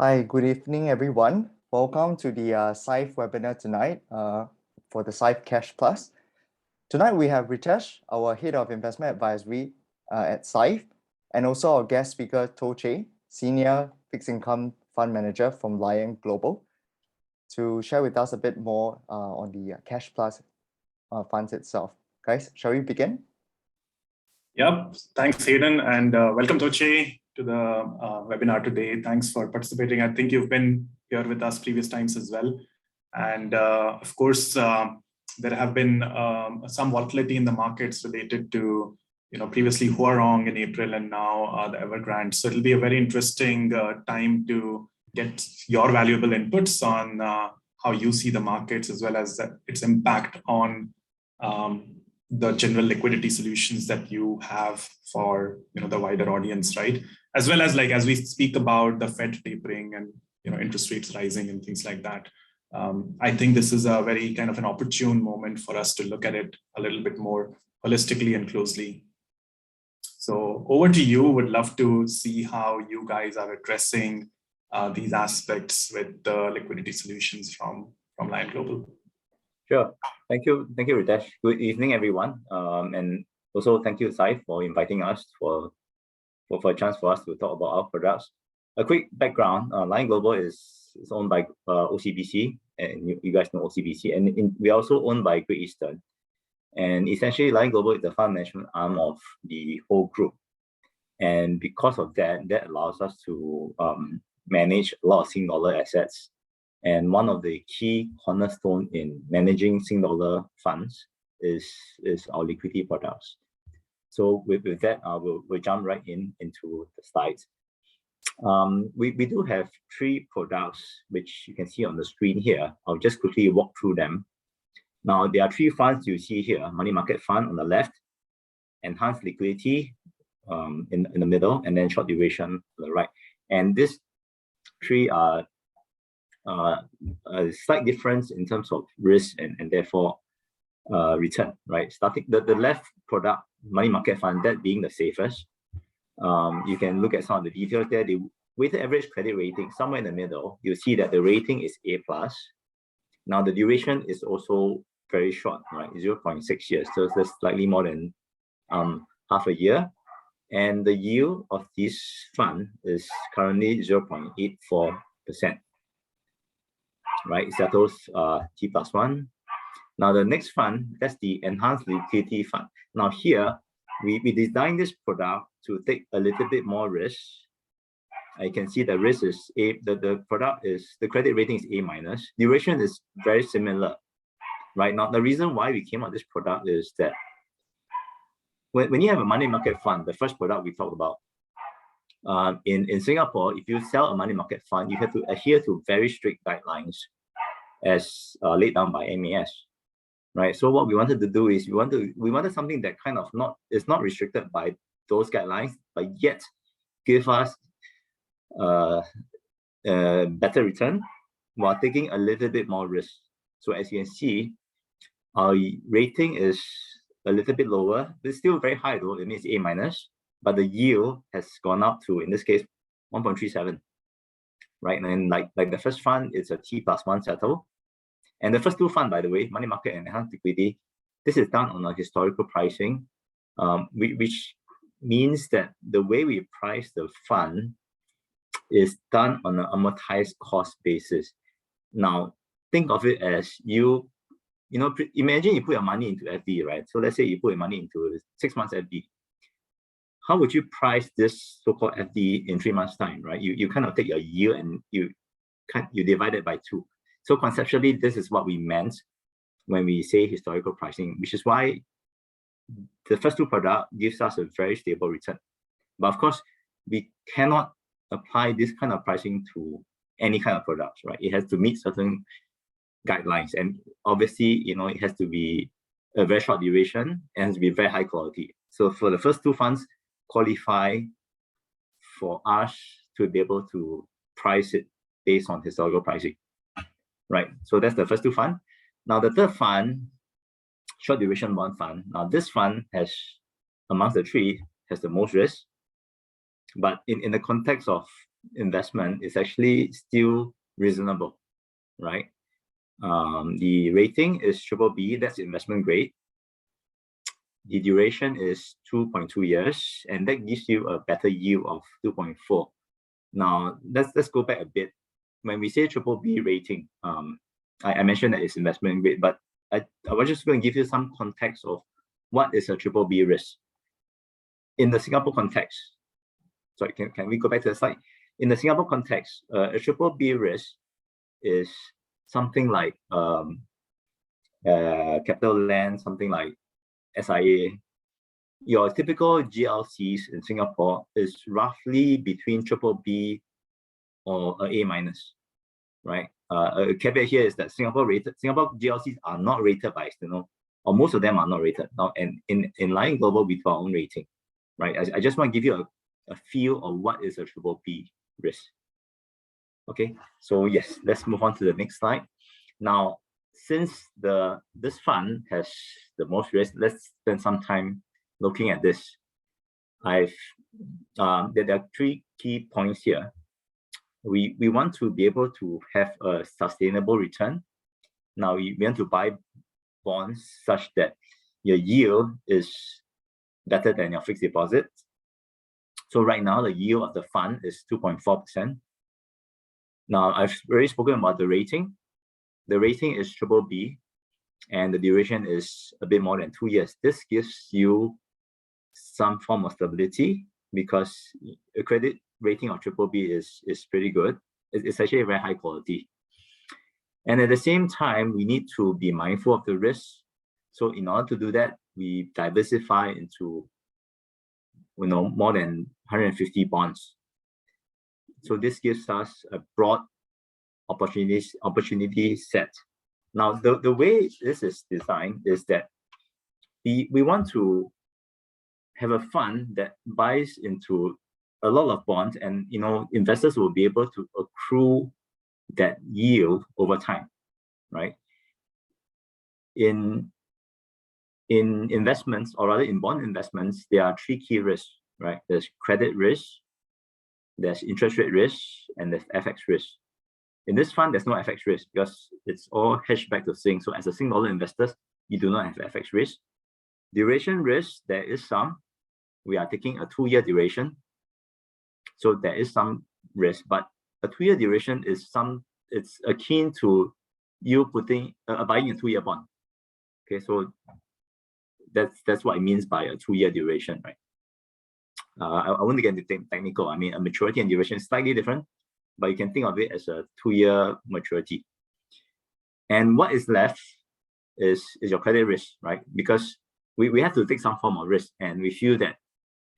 Hi, good evening, everyone. Welcome to the Syfe webinar tonight for the Syfe Cash Plus. Tonight we have Ritesh, our Head of Investment Advisory at Syfe, and also our guest speaker, Toche, Senior Fixed Income Fund Manager from Lion Global, to share with us a bit more on the Cash Plus funds itself. Guys, shall we begin? Yep, thanks, Hayden, and welcome, Toche, to the webinar today. Thanks for participating. I think you've been here with us previous times as well. And of course, there have been some volatility in the markets related to, previously Huarong in April and now the Evergrande. So it'll be a very interesting time to get your valuable inputs on how you see the markets as well as its impact on the general liquidity solutions that you have for the wider audience, right? As well as we speak about the Fed tapering and interest rates rising and things like that. I think this is a very kind of an opportune moment for us to look at it a little bit more holistically and closely. So over to you. Would love to see how you guys are addressing these aspects with the liquidity solutions from Lion Global. Sure. Thank you, Ritesh. Good evening, everyone. And also thank you, Syfe, for inviting us for a chance for us to talk about our products. A quick background: Lion Global is owned by OCBC, and you guys know OCBC, and we are also owned by Great Eastern. And essentially, Lion Global is the fund management arm of the whole group. And because of that allows us to manage a lot of Sing dollar assets. And one of the key cornerstones in managing Sing dollar funds is our liquidity products. So with that, we'll jump right into the slides. We do have three products, which you can see on the screen here. I'll just quickly walk through them. Now, there are three funds you see here: money market fund on the left, enhanced liquidity in the middle, and then short duration on the right. And these three are a slight difference in terms of risk and therefore return, right? Starting the left product, money market fund, that being the safest. You can look at some of the details there. The weighted average credit rating, somewhere in the middle, you'll see that the rating is A+. Now the duration is also very short, right? 0.6 years, so it's slightly more than half a year. And the yield of this fund is currently 0.84%. Right, it settles T+1. Now the next fund, that's the enhanced liquidity fund. Now here, we designed this product to take a little bit more risk. I can see the risk is the product is, the credit rating is A-. Duration is very similar. Right, now the reason why we came out with this product is that when you have a money market fund, the first product we talked about, in Singapore, if you sell a money market fund, you have to adhere to very strict guidelines as laid down by MAS, right? So what we wanted to do is we wanted something that kind of is not restricted by those guidelines, but yet give us better return while taking a little bit more risk. So as you can see, our rating is a little bit lower. It's still very high though. It means A-, but the yield has gone up to, in this case, 1.37, right? And like the first fund, it's a T+1 settle. And the first two funds, by the way, money market and enhanced liquidity, this is done on a historical pricing, which means that the way we price the fund is done on an amortized cost basis. Now, think of it as imagine you put your money into FD, right? So let's say you put your money into 6 months FD. How would you price this so-called FD in 3 months' time, right? You kind of take your yield and you divide it by 2. So conceptually, this is what we meant when we say historical pricing, which is why the first two products gives us a very stable return. But of course, we cannot apply this kind of pricing to any kind of products, right? It has to meet certain guidelines, and obviously, it has to be a very short duration and has to be very high quality. So for the first two funds, qualify for us to be able to price it based on historical pricing, right? So that's the first two fund. Now the third fund, short duration bond fund. Now this fund has, amongst the three, has the most risk, but in the context of investment is actually still reasonable, right? The rating is BBB, that's investment grade. The duration is 2.2 years, and that gives you a better yield of 2.4. Now, let's go back a bit. When we say BBB rating, I mentioned that it's investment grade, but I was just going to give you some context of what is a BBB risk. In the Singapore context, sorry, can we go back to the slide? In the Singapore context, a BBB risk is something like CapitaLand, something like SIA. Your typical GLCs in Singapore is roughly between BBB or A minus, right? A caveat here is that Singapore GLCs are not rated by external, or most of them are not rated. Now, and in Lion Global, we do our own rating, right? I just want to give you a feel of what is a BBB risk. Okay, so yes, let's move on to the next slide. Now, since this fund has the most risk, let's spend some time looking at this. There are three key points here. We want to be able to have a sustainable return. Now, we want to buy bonds such that your yield is better than your fixed deposit. So right now, the yield of the fund is 2.4%. Now, I've already spoken about the rating. The rating is BBB, and the duration is a bit more than 2 years. This gives you some form of stability because a credit rating of BBB is pretty good. It's actually very high quality. And at the same time, we need to be mindful of the risk. So in order to do that, we diversify into more than 150 bonds. So this gives us a broad opportunity set. Now, the way this is designed is that we want to have a fund that buys into a lot of bonds, and investors will be able to accrue that yield over time, right? In investments, or rather in bond investments, there are three key risks, right? There's credit risk, there's interest rate risk, and there's FX risk. In this fund, there's no FX risk because it's all hedged back to Sing. So as a Sing dollar investor, you do not have FX risk. Duration risk, there is some. We are taking a 2-year duration. So there is some risk, but a 2-year duration is it's akin to you buying a 2-year bond. Okay, so that's what it means by a 2-year duration, right? I won't get into technical. I mean, a maturity and duration is slightly different, but you can think of it as a 2-year maturity. And what is left is your credit risk, right? Because we have to take some form of risk, and we feel that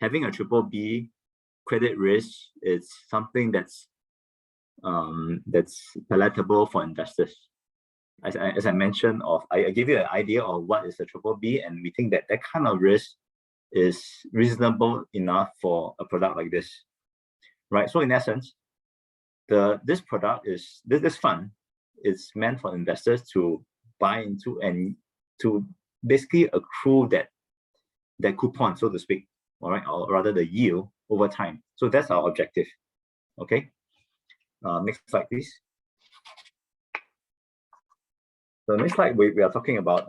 having a BBB credit risk is something that's palatable for investors. As I mentioned, I give you an idea of what is a BBB, and we think that kind of risk is reasonable enough for a product like this, right? So in essence, this fund is meant for investors to buy into and to basically accrue that coupon, so to speak, all right, or rather the yield over time. So that's our objective. Okay. Next slide, please. So next slide, we are talking about,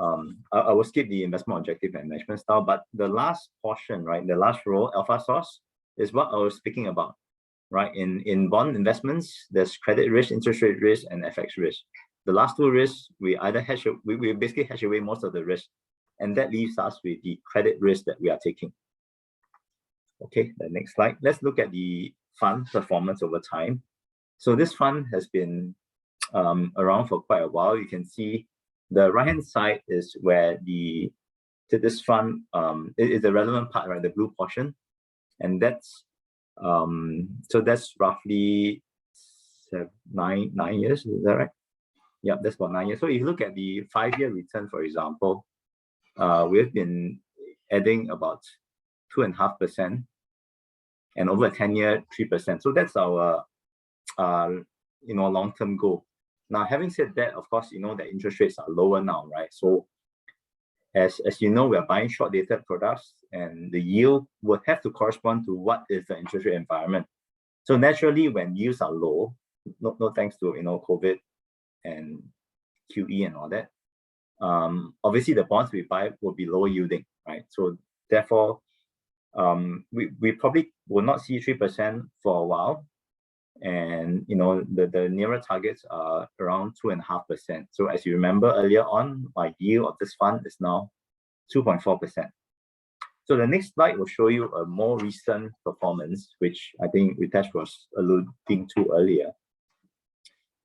I will skip the investment objective and management style, but the last portion, right, the last row, alpha source, is what I was speaking about, right? In bond investments, there's credit risk, interest rate risk, and FX risk. The last two risks, we either we basically hedge away most of the risk, and that leaves us with the credit risk that we are taking. Okay, the next slide. Let's look at the fund performance over time. So this fund has been around for quite a while. You can see the right-hand side is where this fund is the relevant part, right? The blue portion, and that's so that's roughly 9 years. Is that right? Yeah, that's about 9 years. So if you look at the 5-year return, for example, we've been adding about 2.5%, and over a 10-year, 3%. So that's our long-term goal. Now, having said that, of course, that interest rates are lower now, right? So as you know, we are buying short-dated products, and the yield would have to correspond to what is the interest rate environment. So naturally, when yields are low, no thanks to COVID and QE and all that, obviously the bonds we buy will be lower yielding, right? So therefore, we probably will not see 3% for a while, and the nearer targets are around 2.5%. So as you remember earlier on, my yield of this fund is now 2.4%. So the next slide will show you a more recent performance, which I think Ritesh was alluding to earlier.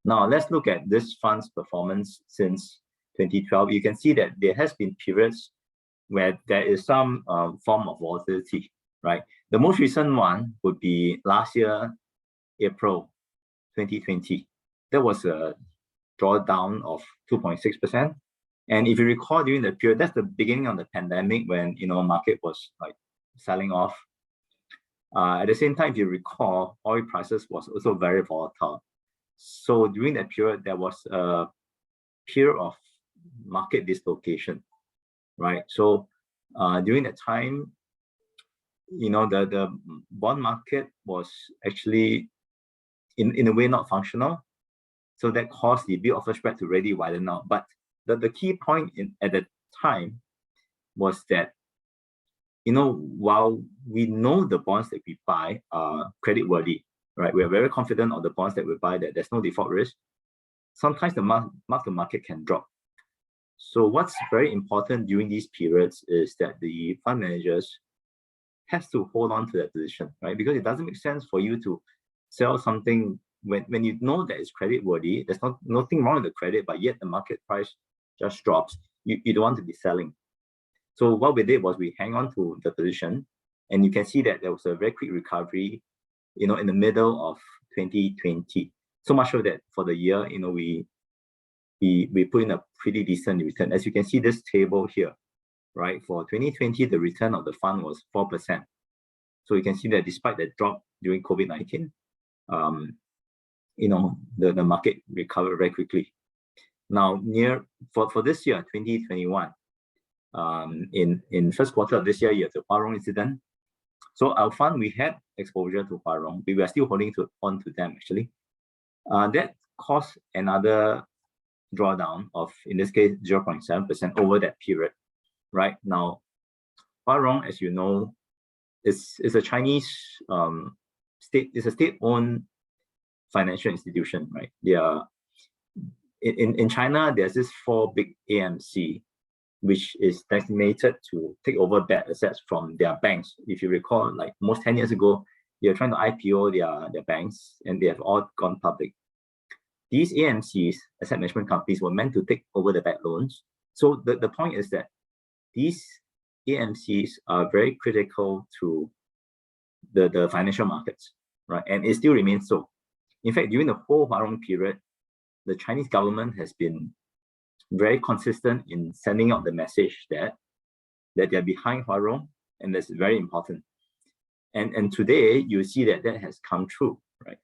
Now let's look at this fund's performance since 2012. You can see that there has been periods where there is some form of volatility, right? The most recent one would be last year, April 2020. There was a drawdown of 2.6%. And if you recall, during the period, that's the beginning of the pandemic when market was like selling off. At the same time, if you recall, oil prices was also very volatile. So during that period, there was a period of market dislocation, right? So during that time, the bond market was actually in a way not functional. So that caused the bid-offer spread to really widen out. But the key point at the time was that, while we know the bonds that we buy are creditworthy, right? We're very confident of the bonds that we buy, that there's no default risk. Sometimes the mark-to-market can drop. So what's very important during these periods is that the fund managers have to hold on to that position, right? Because it doesn't make sense for you to sell something when you know that it's creditworthy. There's nothing wrong with the credit, but yet the market price just drops. You don't want to be selling. So what we did was we hang on to the position, and you can see that there was a very quick recovery, in the middle of 2020. So much so that for the year, we put in a pretty decent return. As you can see this table here, right? For 2020, the return of the fund was 4%. So you can see that despite the drop during COVID-19, the market recovered very quickly. Now, for this year, 2021, in first quarter of this year, you have the Hua Rong incident. So our fund, we had exposure to Hua Rong. We were still holding on to them actually. That caused another drawdown of, in this case, 0.7% over that period. Right now, Hua Rong, as you know, is a Chinese state-owned financial institution, right? They are in China. There's this 4 big AMC, which is designated to take over bad assets from their banks. If you recall, like almost 10 years ago, they were trying to IPO their banks, and they have all gone public. These AMCs, asset management companies, were meant to take over the bad loans. So the point is that these AMCs are very critical to the financial markets, right? And it still remains so. In fact, during the whole Hua Rong period, the Chinese government has been very consistent in sending out the message that they're behind Hua Rong, and that's very important. And today you see that has come true, right?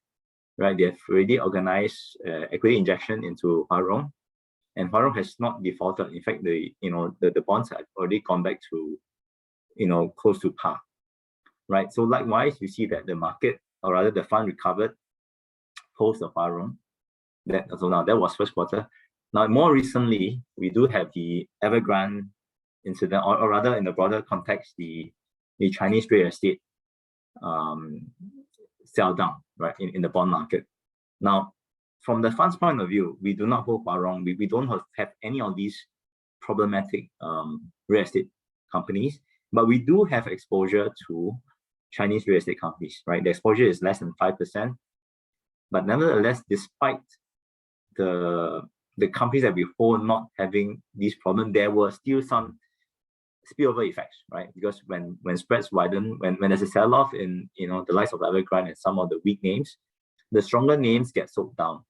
Right, they have already organized equity injection into Hua Rong, and Hua Rong has not defaulted. In fact, the bonds have already gone back to close to par, right? So likewise, you see that the market, or rather the fund, recovered post the Hua Rong. So now that was first quarter. Now more recently, we do have the Evergrande incident, or rather in the broader context, the Chinese real estate sell down, right, in the bond market. Now, from the fund's point of view, we do not hold Hua Rong. We don't have any of these problematic real estate companies, but we do have exposure to Chinese real estate companies, right? The exposure is less than 5%, but nevertheless, despite the companies that we hold not having these problems, there were still some spillover effects, right? Because when spreads widen, when there's a sell-off in the likes of Evergrande and some of the weak names, the stronger names get sold down.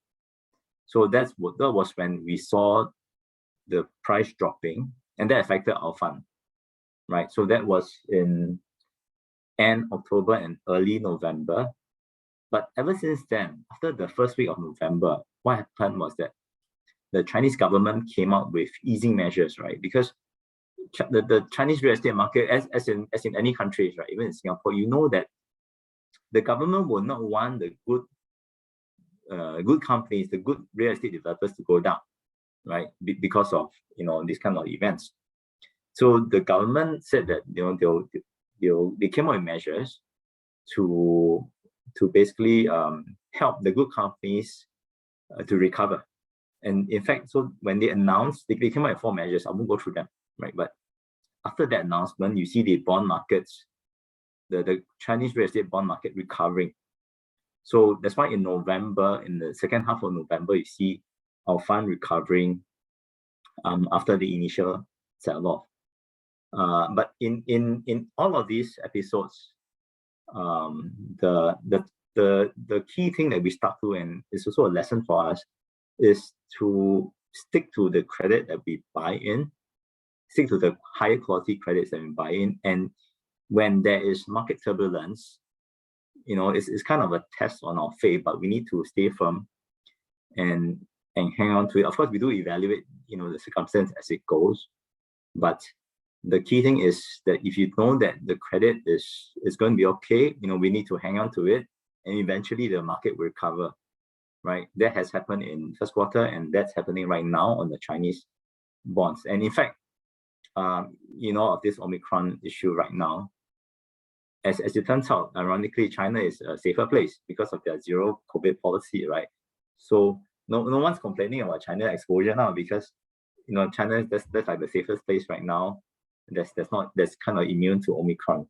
So that was when we saw the price dropping, and that affected our fund, right? So that was in end October and early November. But ever since then, after the first week of November, what happened was that the Chinese government came out with easing measures, right? Because the Chinese real estate market, as in any countries, right, even in Singapore, you know that the government will not want the good companies, the good real estate developers to go down, right? Because of these kind of events. So the government said that they came up with measures to basically help the good companies to recover. And in fact, so when they announced, they came up with 4 measures. I won't go through them, right? But after that announcement, you see the bond markets, the Chinese real estate bond market recovering. So that's why in November, in the second half of November, you see our fund recovering after the initial sell-off. But in all of these episodes, the key thing that we stuck to, and it's also a lesson for us, is to stick to the credit that we buy in, stick to the higher quality credits that we buy in. And when there is market turbulence, it's kind of a test on our faith, but we need to stay firm and hang on to it. Of course, we do evaluate, the circumstance as it goes, but the key thing is that if you know that the credit is going to be okay, we need to hang on to it, and eventually the market will recover, right? That has happened in first quarter, and that's happening right now on the Chinese bonds. And in fact, of this Omicron issue right now, as it turns out, ironically, China is a safer place because of their zero COVID policy, right? So no one's complaining about China exposure now, because China, that's like the safest place right now. That's kind of immune to Omicron.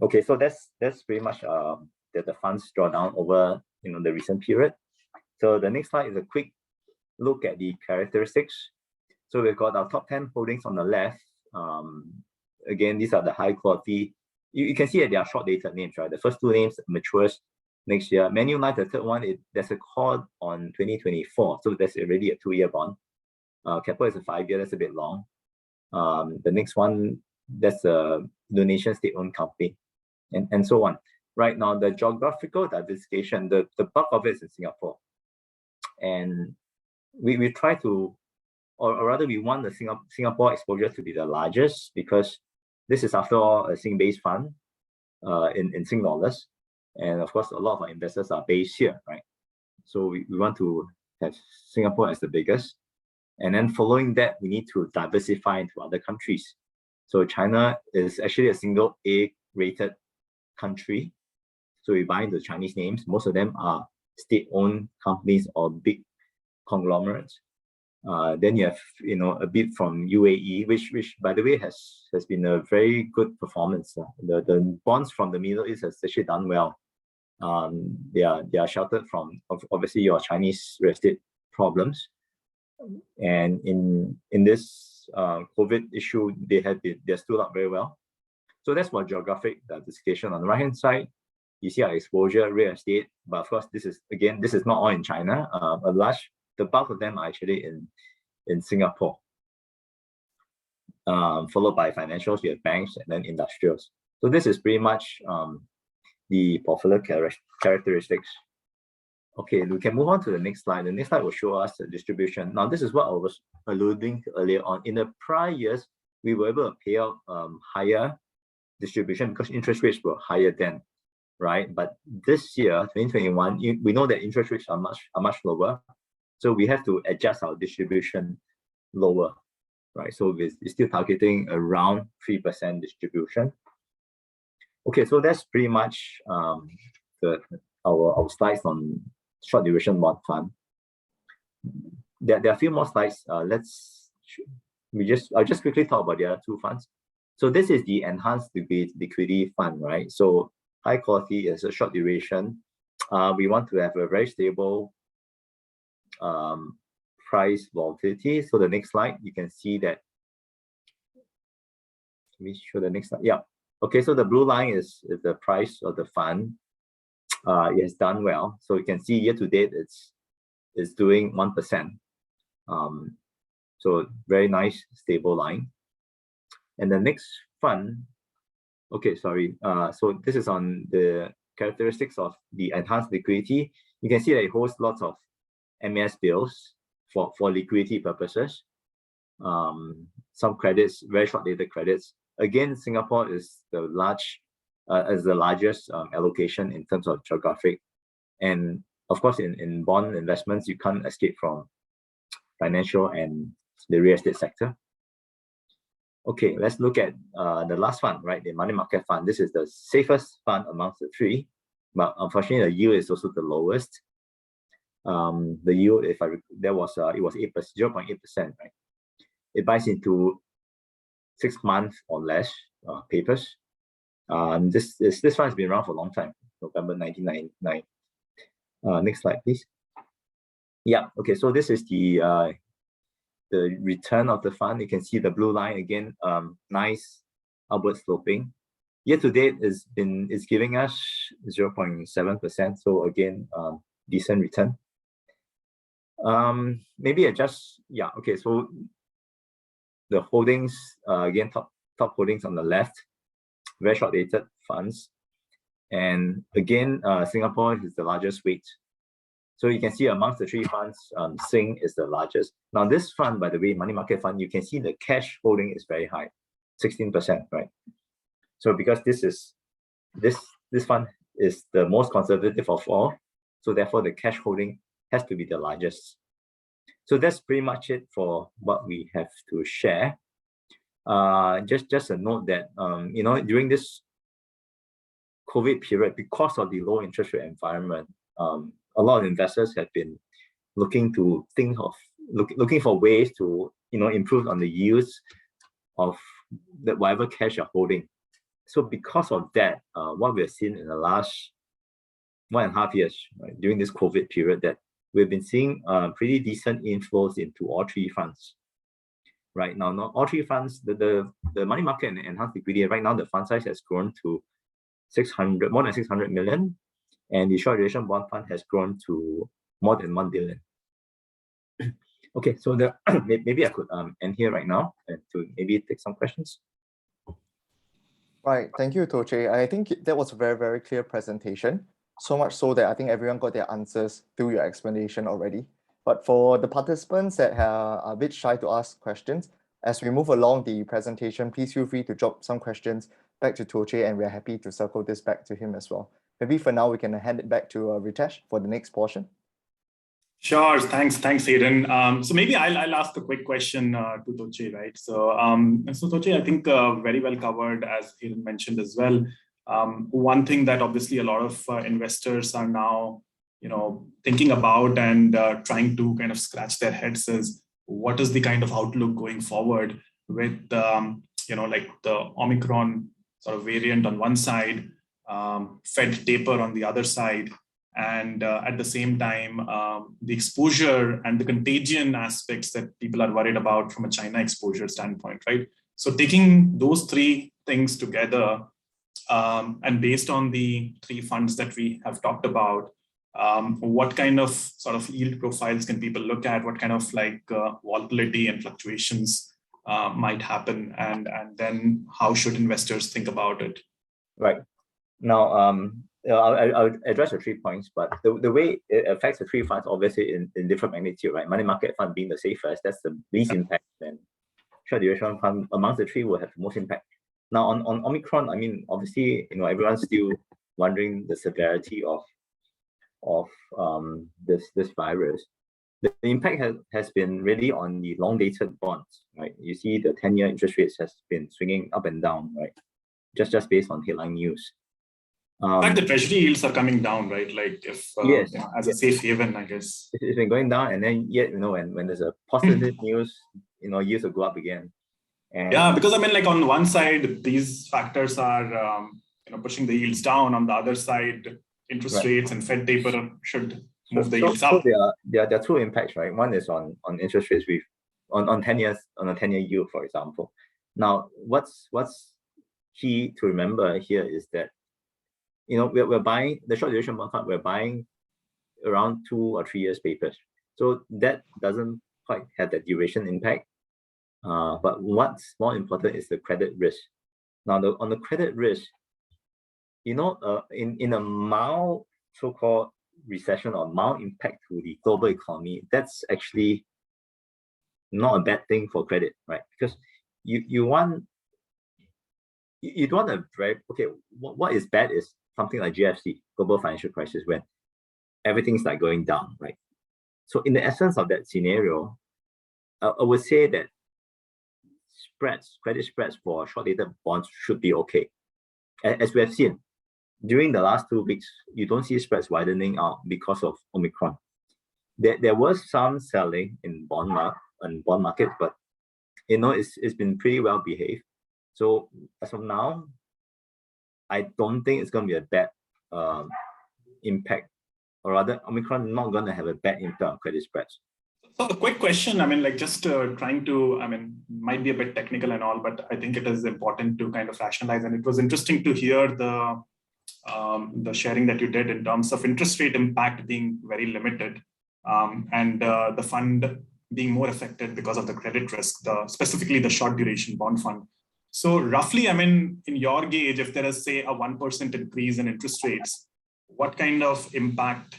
Okay, so that's pretty much the funds drawdown over the recent period. So the next slide is a quick look at the characteristics. So we've got our top 10 holdings on the left. Again, these are the high quality. You can see that they are short dated names, right? The first 2 names matures next year. Manulife, the third one, there's a call on 2024, so that's already a 2-year bond. Keppel is a 5-year, that's a bit long. The next one, that's a Indonesian state-owned company, and so on. Right now, the geographical diversification, the bulk of it is in Singapore, and we try to, or rather, we want the Singapore exposure to be the largest, because this is, after all, a Sing-based fund in Sing dollars, and of course, a lot of our investors are based here, right? So we want to have Singapore as the biggest. And then following that, we need to diversify into other countries. So China is actually a single A rated country. So we buy into Chinese names. Most of them are state-owned companies or big conglomerates. Then you have, a bit from UAE, which by the way has been a very good performance. The bonds from the Middle East has actually done well. They are sheltered from obviously your Chinese real estate problems. And in this COVID issue, they're stood up very well. So that's for geographic diversification. On the right hand side, you see our exposure, real estate, but of course this is not all in China. The bulk of them are actually in Singapore. Followed by financials, we have banks, and then industrials. So this is pretty much the portfolio characteristics. Okay, we can move on to the next slide. The next slide will show us the distribution. Now, this is what I was alluding to earlier on. In the prior years, we were able to pay out higher distribution because interest rates were higher then, right? But this year, 2021, we know that interest rates are much lower. So we have to adjust our distribution lower, right? So we're still targeting around 3% distribution. Okay, so that's pretty much our slides on short duration bond fund. There are a few more slides. I'll just quickly talk about the other 2 funds. So this is the enhanced liquidity fund, right? So high quality is a short duration. We want to have a very stable price volatility. So the next slide, you can see that. Let me show the next slide. Yeah. Okay, so the blue line is the price of the fund. It has done well. So you can see year to date, it's doing 1%. So very nice, stable line. And the next fund, okay, sorry. So this is on the characteristics of the enhanced liquidity. You can see that it holds lots of MAS bills for liquidity purposes. Some credits, very short dated credits. Again, Singapore is the large as the largest allocation in terms of geographic. And of course, in bond investments, you can't escape from financial and the real estate sector. Okay, let's look at the last fund, right? The money market fund. This is the safest fund amongst the three, but unfortunately, the yield is also the lowest. The yield, it was 8%, 0.8%, right? It buys into 6 months or less papers. This fund has been around for a long time, November 1999. Next slide, please. Yeah. Okay. So this is the return of the fund. You can see the blue line again. Nice upward sloping. Year to date is giving us 0.7%. So again, decent return. Maybe adjust. Yeah. Okay. So the holdings again, top holdings on the left, very short dated funds, and again, Singapore is the largest weight. So you can see amongst the three funds, Sing is the largest. Now this fund, by the way, money market fund, you can see the cash holding is very high, 16%, right? So because this fund is the most conservative of all, so therefore the cash holding has to be the largest. So that's pretty much it for what we have to share. Just a note that during this COVID period, because of the low interest rate environment, a lot of investors have been looking for ways to improve on the yields of whatever cash you're holding. So because of that, what we've seen in the last 1.5 years, right, during this COVID period, that we've been seeing pretty decent inflows into all three funds. Right now, not all three funds, the money market and enhanced liquidity, right now the fund size has grown to more than 600 million, and the short duration bond fund has grown to more than 1 billion. Okay, so maybe I could end here right now and to maybe take some questions. Right, thank you, Toche. I think that was a very, very clear presentation. So much so that I think everyone got their answers through your explanation already. But for the participants that are a bit shy to ask questions, as we move along the presentation, please feel free to drop some questions back to Toche, and we're happy to circle this back to him as well. Maybe for now, we can hand it back to Ritesh for the next portion. Sure, thanks, Hayden. So maybe I'll ask a quick question to Toche, right? So Toche, I think very well covered, as Hayden mentioned as well. One thing that obviously a lot of investors are now, thinking about and trying to kind of scratch their heads is what is the kind of outlook going forward with, like the Omicron sort of variant on one side, Fed taper on the other side, and at the same time, the exposure and the contagion aspects that people are worried about from a China exposure standpoint, right? So taking those three things together, and based on the three funds that we have talked about, what kind of sort of yield profiles can people look at? What kind of volatility and fluctuations might happen, and then how should investors think about it? Right. Now, I'll address the 3 points, but the way it affects the three funds, obviously in different magnitude, right? Money market fund being the safest, that's the least impact, and short duration fund amongst the three will have the most impact. Now on Omicron, I mean, obviously, everyone's still wondering the severity of this virus. The impact has been really on the long dated bonds, right? You see the 10-year interest rates has been swinging up and down, right? Just based on headline news. In fact, the treasury yields are coming down, right? Like if yes, as a safe haven, I guess. It's been going down, and then yet, when there's a positive news, yields will go up again. And yeah, because I mean, like on one side, these factors are pushing the yields down. On the other side, interest rates and Fed taper should move the yields up. So there are two impacts, right? One is on interest rates on 10 years, on a 10-year yield, for example. Now, what's key to remember here is that we're buying the short duration bond fund. We're buying around 2 or 3 years papers, so that doesn't quite have that duration impact. But what's more important is the credit risk. Now, on the credit risk, in a mild so-called recession or mild impact to the global economy, that's actually not a bad thing for credit, right? Because you want you don't want to okay. What is bad is something like GFC, global financial crisis, when everything's like going down, right? So in the essence of that scenario, I would say that credit spreads for short-dated bonds should be okay. As we have seen, during the last 2 weeks, you don't see spreads widening out because of Omicron. There was some selling in bond market, but it's been pretty well behaved. So as of now, I don't think it's going to be a bad impact, or rather, Omicron not going to have a bad impact on credit spreads. So a quick question, I mean, like just trying to, I mean, might be a bit technical and all, but I think it is important to kind of rationalize. And it was interesting to hear the sharing that you did in terms of interest rate impact being very limited, and the fund being more affected because of the credit risk, specifically the short duration bond fund. So roughly, I mean, in your gauge, if there is, say, a 1% increase in interest rates, what kind of impact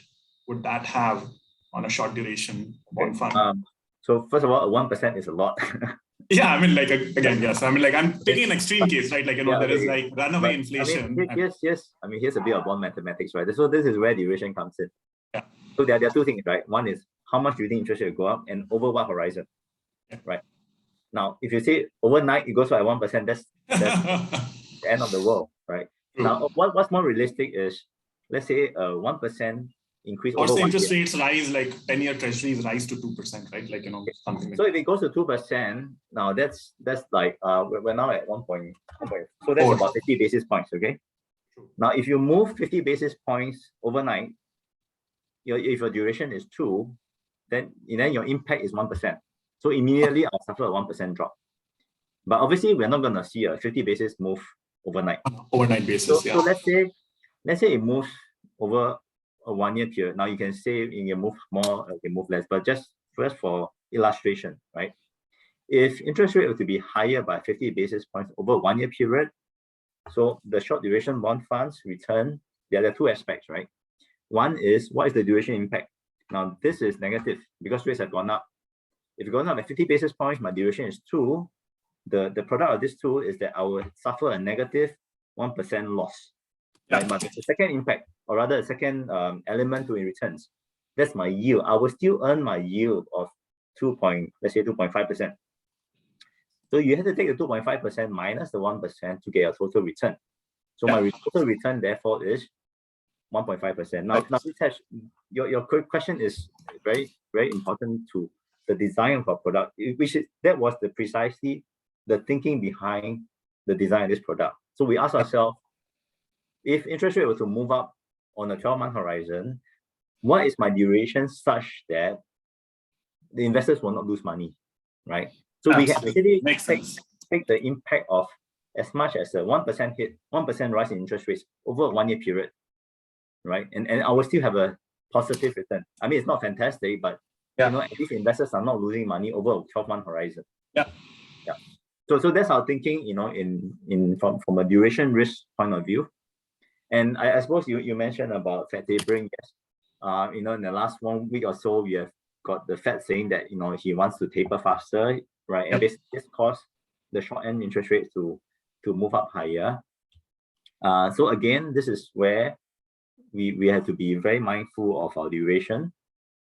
would that have on a short duration bond fund? So first of all, 1% is a lot. Yeah, I mean, like, again, yes. I mean, like, I'm taking an extreme case, right? Like, there is like runaway inflation. I mean, yes. I mean, here's a bit of bond mathematics, right? So this is where duration comes in. Yeah. So there are two things, right? One is how much do you think interest rate will go up, and over what horizon, right? Now, if you say overnight it goes by 1%, that's the end of the world, right? True. Now, what's more realistic is, let's say, 1% increase or over 1 year. Interest rates rise, like 10-year treasuries rise to 2%, right? Like, something like so if it goes to 2%, now that's like we're now at 1.1. So that's about 50 basis points, okay? True. Now, if you move 50 basis points overnight, if your duration is 2, then your impact is 1%. So immediately I'll suffer a 1% drop. But obviously we're not going to see a 50 basis move overnight. Overnight basis, so let's say it moves over a 1 year period. Now you can say you can move more, you can move less, but just first for illustration, right? If interest rate were to be higher by 50 basis points over a 1 year period, so the short duration bond funds return, there are two aspects, right? One is, what is the duration impact? Now this is negative because rates have gone up. If it goes up by 50 basis points, my duration is 2. The product of this 2 is that I will suffer a negative 1% loss. Right? But the second impact, or rather the second element to returns, that's my yield. I will still earn my yield of 2.5%. So you have to take the 2.5% minus the 1% to get a total return. So my total return therefore is 1.5%. Now Ritesh, your question is very, very important to the design of our product, that was precisely the thinking behind the design of this product. So we asked ourselves, if interest rate were to move up on a 12-month horizon, what is my duration such that the investors will not lose money, right? So we can actually take the impact of as much as a 1% hit, 1% rise in interest rates over a 1 year period, right? And I will still have a positive return. I mean, it's not fantastic, but at least investors are not losing money over a 12-month horizon. Yeah. So that's our thinking, from a duration risk point of view. And I suppose you mentioned about Fed tapering. Yes. In the last 1 week or so, we have got the Fed saying that he wants to taper faster, right? And basically this caused the short-end interest rates to move up higher. So again, this is where we have to be very mindful of our duration.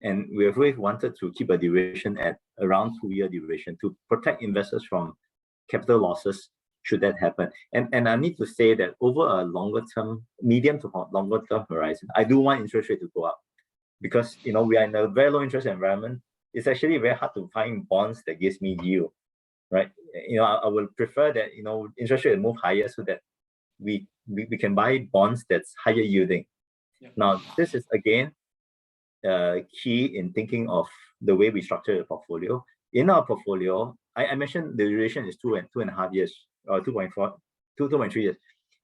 And we have always wanted to keep a duration at around 2-year duration to protect investors from capital losses should that happen. And I need to say that over a longer term, medium to longer term horizon, I do want interest rate to go up because we are in a very low interest environment. It's actually very hard to find bonds that gives me yield, right? I would prefer that interest rate move higher so that we can buy bonds that's higher yielding. Now this is again key in thinking of the way we structure the portfolio. In our portfolio, I mentioned the duration is 2.5 years, or 2.3 years.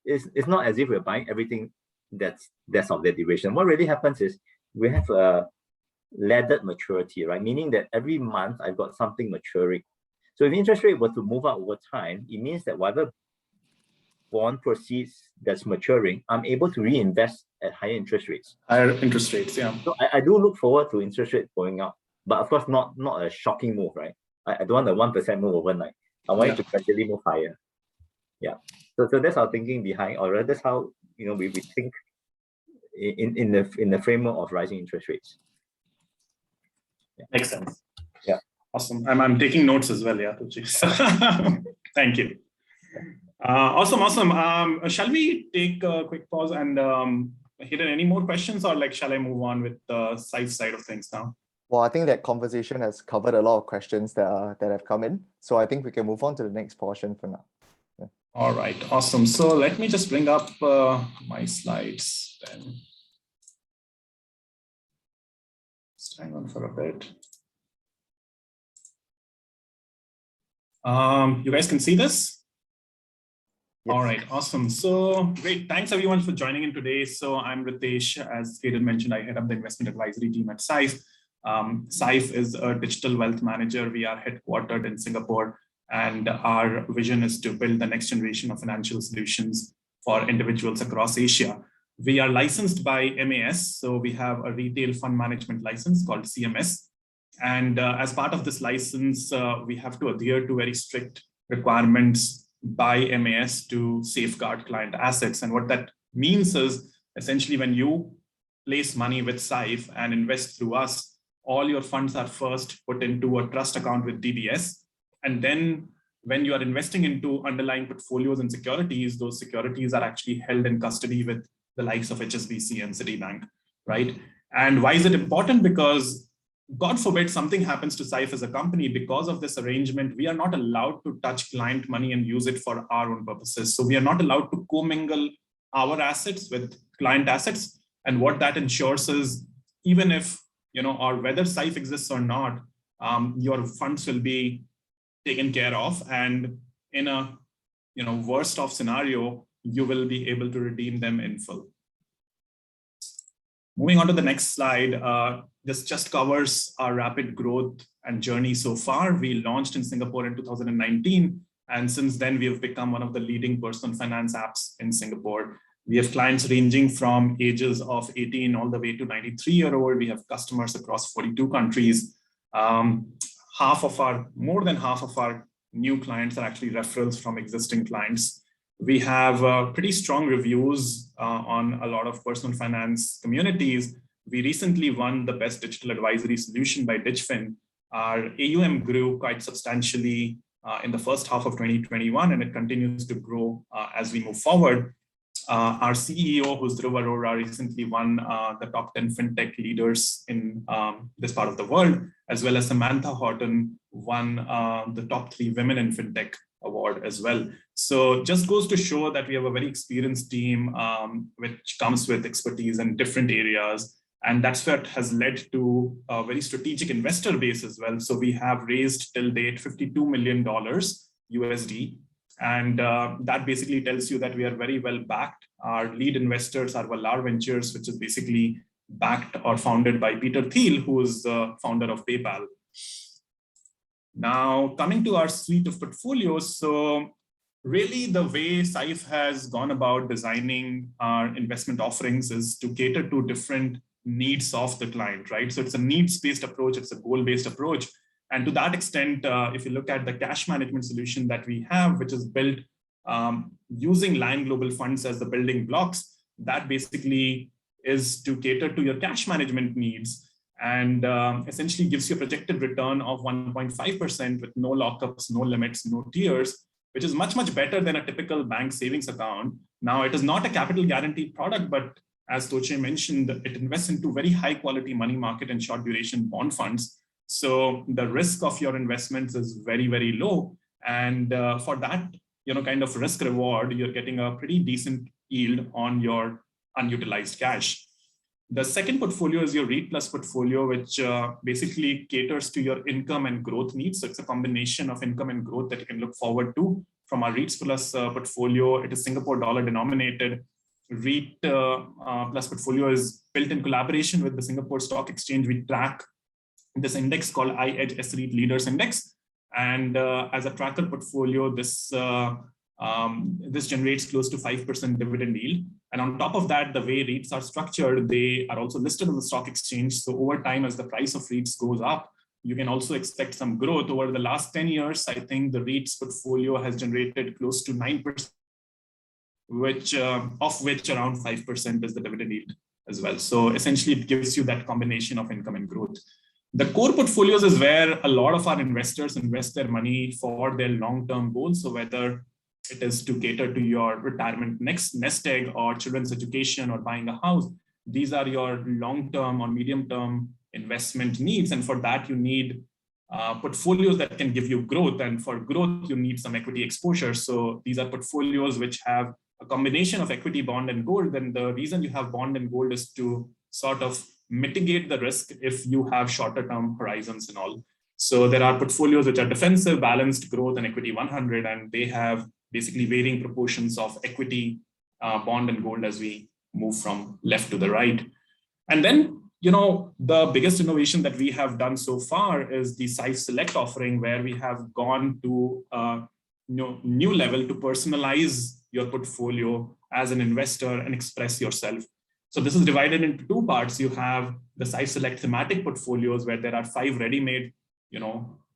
It's not as if we're buying everything that's of that duration. What really happens is we have a laddered maturity, right? Meaning that every month I've got something maturing. So if interest rate were to move up over time, it means that whatever bond proceeds that's maturing, I'm able to reinvest at higher interest rates. Higher interest rates, yeah. So I do look forward to interest rates going up, but of course not a shocking move, right? I don't want a 1% move overnight. I want it to gradually move higher. Yeah. So that's our thinking behind, or rather that's how we think in the framework of rising interest rates. Yeah. Makes sense. Yeah. Awesome. I'm taking notes as well. Yeah, thank you. Awesome. Shall we take a quick pause and hit any more questions, or shall I move on with the Syfe side of things now? Well, I think that conversation has covered a lot of questions that have come in. So I think we can move on to the next portion for now. Yeah. All right, awesome. So let me just bring up my slides then. Just hang on for a bit. You guys can see this? Yes. All right, awesome. So great. Thanks everyone for joining in today. So I'm Ritesh. As Hayden mentioned, I head up the investment advisory team at Syfe. Syfe is a digital wealth manager. We are headquartered in Singapore, and our vision is to build the next generation of financial solutions for individuals across Asia. We are licensed by MAS. So we have a retail fund management license called CMS. And as part of this license, we have to adhere to very strict requirements by MAS to safeguard client assets. And what that means is essentially when you place money with Syfe and invest through us, all your funds are first put into a trust account with DBS. And then when you are investing into underlying portfolios and securities, those securities are actually held in custody with the likes of HSBC and Citibank, right? And why is it important? Because God forbid something happens to Syfe as a company. Because of this arrangement, we are not allowed to touch client money and use it for our own purposes. So we are not allowed to commingle our assets with client assets. And what that ensures is, even if, or whether Syfe exists or not, your funds will be taken care of. And in a, worst of scenario, you will be able to redeem them in full. Moving on to the next slide, this just covers our rapid growth and journey so far. We launched in Singapore in 2019, and since then we have become one of the leading personal finance apps in Singapore. We have clients ranging from ages of 18 all the way to 93-year-old. We have customers across 42 countries. More than half of our new clients are actually referrals from existing clients. We have pretty strong reviews on a lot of personal finance communities. We recently won the Best Digital Advisory Solution by DigFin. Our AUM grew quite substantially in the first half of 2021, and it continues to grow as we move forward. Our CEO, who's Dhruv Arora, recently won the top 10 fintech leaders in this part of the world, as well as Samantha Horton won the top 3 women in fintech award as well. So just goes to show that we have a very experienced team, which comes with expertise in different areas. And that's what has led to a very strategic investor base as well. So we have raised till date $52 million USD. And that basically tells you that we are very well backed. Our lead investors are Valar Ventures, which is basically backed or founded by Peter Thiel, who is the founder of PayPal. Now, coming to our suite of portfolios. So really the way Syfe has gone about designing our investment offerings is to cater to different needs of the client, right? So it's a needs-based approach, it's a goal-based approach. And to that extent, if you look at the cash management solution that we have, which is built using Lion Global Funds as the building blocks, that basically is to cater to your cash management needs, and essentially gives you a projected return of 1.5% with no lockups, no limits, no tiers, which is much, much better than a typical bank savings account. Now, it is not a capital guaranteed product, but as Toche mentioned, it invests into very high quality money market and short duration bond funds. So the risk of your investments is very, very low. And for that, kind of risk reward, you're getting a pretty decent yield on your unutilized cash. The second portfolio is your REIT Plus portfolio, which basically caters to your income and growth needs. So it's a combination of income and growth that you can look forward to from our REITs Plus portfolio. It is Singapore dollar denominated. REIT Plus portfolio is built in collaboration with the Singapore Stock Exchange. We track this index called iEdge S-REIT Leaders Index. And as a tracker portfolio, this generates close to 5% dividend yield. And on top of that, the way REITs are structured, they are also listed on the stock exchange. So over time, as the price of REITs goes up, you can also expect some growth. Over the last 10 years, I think the REITs portfolio has generated close to 9% which of which around 5% is the dividend yield as well. So essentially, it gives you that combination of income and growth. The core portfolios is where a lot of our investors invest their money for their long-term goals. So whether it is to cater to your retirement nest egg or children's education or buying a house, these are your long-term or medium-term investment needs. And for that, you need portfolios that can give you growth. And for growth, you need some equity exposure. So these are portfolios which have a combination of equity, bond, and gold. And the reason you have bond and gold is to sort of mitigate the risk if you have shorter term horizons and all. So there are portfolios which are defensive, balanced, growth, and equity 100, and they have basically varying proportions of equity, bond, and gold as we move from left to the right. And then, the biggest innovation that we have done so far is the Syfe Select offering, where we have gone to a new level to personalize your portfolio as an investor and express yourself. So this is divided into two parts. You have the Syfe Select thematic portfolios, where there are 5 ready-made,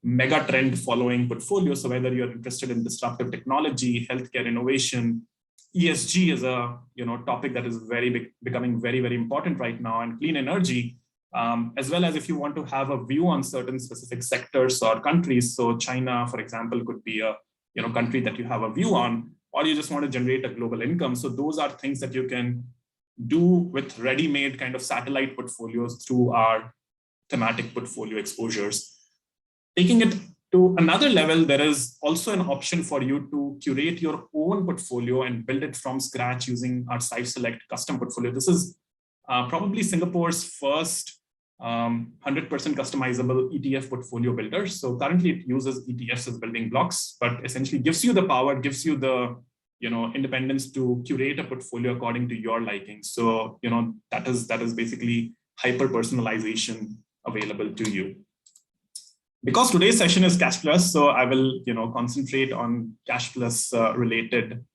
mega trend following portfolios. So whether you're interested in disruptive technology, healthcare innovation, ESG is a topic that is becoming very, very important right now, and clean energy, as well as if you want to have a view on certain specific sectors or countries. So China, for example, could be a country that you have a view on, or you just want to generate a global income. So those are things that you can do with ready-made kind of satellite portfolios through our thematic portfolio exposures. Taking it to another level, there is also an option for you to curate your own portfolio and build it from scratch using our Syfe Select custom portfolio. This is probably Singapore's first 100% customizable ETF portfolio builder. So currently it uses ETFs as building blocks, but essentially gives you the power, gives you the independence to curate a portfolio according to your liking. So that is basically hyper personalization available to you. Because today's session is Cash Plus, so I will concentrate on Cash Plus related